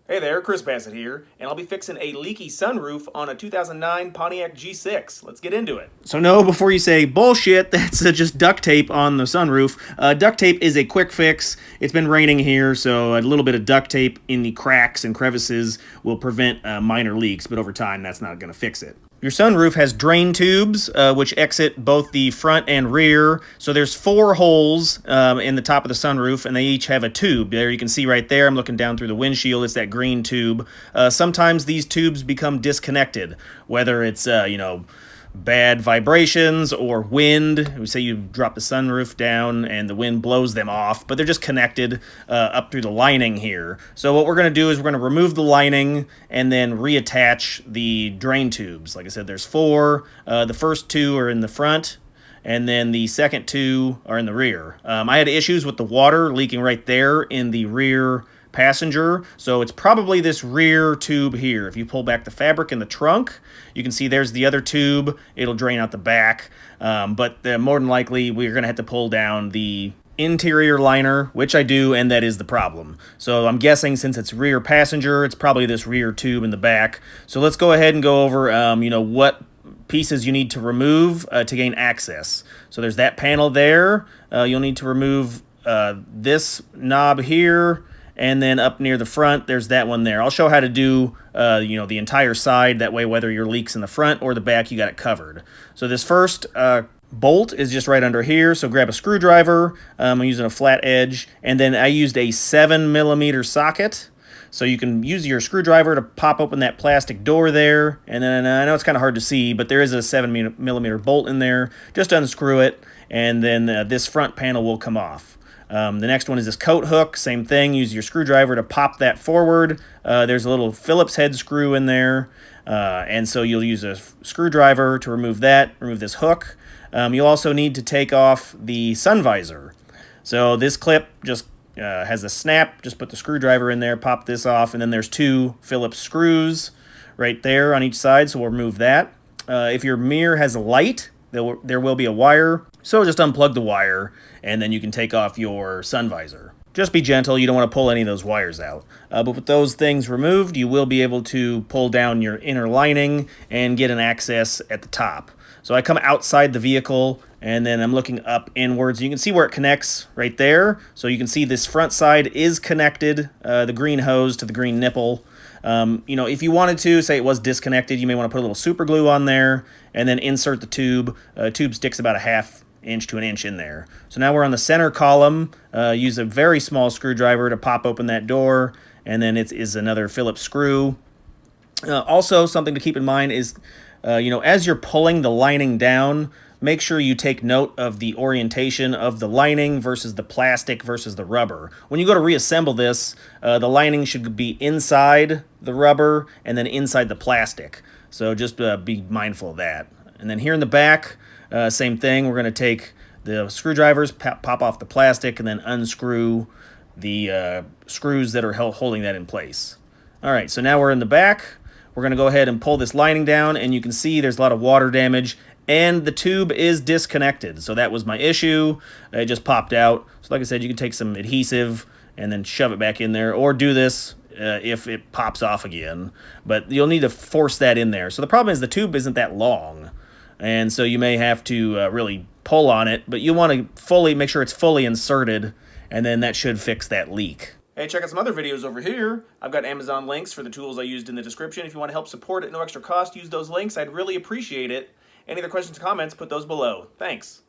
Hey there, Chris Bassett here, and I'll be fixing a leaky sunroof on a 2009 Pontiac G6. Let's get into it. So no, before you say, bullshit, that's just duct tape on the sunroof. Duct tape is a quick fix. It's been raining here, so a little bit of duct tape in the cracks and crevices will prevent minor leaks, but over time that's not going to fix it. Your sunroof has drain tubes, which exit both the front and rear. So there's 4 holes in the top of the sunroof, and they each have a tube. There you can see right there, I'm looking down through the windshield, it's that green tube. Sometimes these tubes become disconnected, whether it's, bad vibrations or wind. We say you drop the sunroof down and the wind blows them off, but they're just connected up through the lining here. So what we're going to do is we're going to remove the lining and then reattach the drain tubes. Like I said, there's 4. The first 2 are in the front, and then the second 2 are in the rear. I had issues with the water leaking right there in the rear passenger, so it's probably this rear tube here. If you pull back the fabric in the trunk, you can see there's the other tube. It'll drain out the back, but more than likely we're going to have to pull down the interior liner, which I do, and that is the problem. So I'm guessing since it's rear passenger, it's probably this rear tube in the back. So let's go ahead and go over what pieces you need to remove to gain access. So there's that panel there. You'll need to remove this knob here, and then up near the front, there's that one there. I'll show how to do, the entire side. That way, whether your leak's in the front or the back, you got it covered. So this first bolt is just right under here. So grab a screwdriver. I'm using a flat edge. And then I used a 7mm socket. So you can use your screwdriver to pop open that plastic door there. And then I know it's kind of hard to see, but there is a 7mm bolt in there. Just unscrew it, and then this front panel will come off. The next one is this coat hook. Same thing. Use your screwdriver to pop that forward. There's a little Phillips head screw in there. And so you'll use a screwdriver to remove that, remove this hook. You'll also need to take off the sun visor. So this clip just has a snap. Just put the screwdriver in there, pop this off, and then there's 2 Phillips screws right there on each side, so we'll remove that. If your mirror has a light, there will be a wire. So just unplug the wire, and then you can take off your sun visor. Just be gentle, you don't want to pull any of those wires out. But with those things removed, you will be able to pull down your inner lining and get an access at the top. So I come outside the vehicle, and then I'm looking up inwards. You can see where it connects right there. So you can see this front side is connected, the green hose to the green nipple. If you wanted to, say it was disconnected, you may want to put a little super glue on there and then insert the tube. Tube sticks about a 1/2 inch to an inch in there. So now we're on the center column. Use a very small screwdriver to pop open that door, and then it is another Phillips screw. Also, something to keep in mind is, as you're pulling the lining down, make sure you take note of the orientation of the lining versus the plastic versus the rubber. When you go to reassemble this, the lining should be inside the rubber and then inside the plastic. So just be mindful of that. And then here in the back, same thing. We're going to take the screwdrivers, pop off the plastic, and then unscrew the screws that are holding that in place. All right, so now we're in the back. We're going to go ahead and pull this lining down, and you can see there's a lot of water damage, and the tube is disconnected. So that was my issue. It just popped out. So like I said, you can take some adhesive and then shove it back in there, or do this if it pops off again. But you'll need to force that in there. So the problem is the tube isn't that long, and so you may have to really pull on it, but you want to make sure it's fully inserted, and then that should fix that leak. Hey, check out some other videos over here. I've got Amazon links for the tools I used in the description. If you want to help support it at no extra cost, use those links. I'd really appreciate it. Any other questions or comments, put those below. Thanks.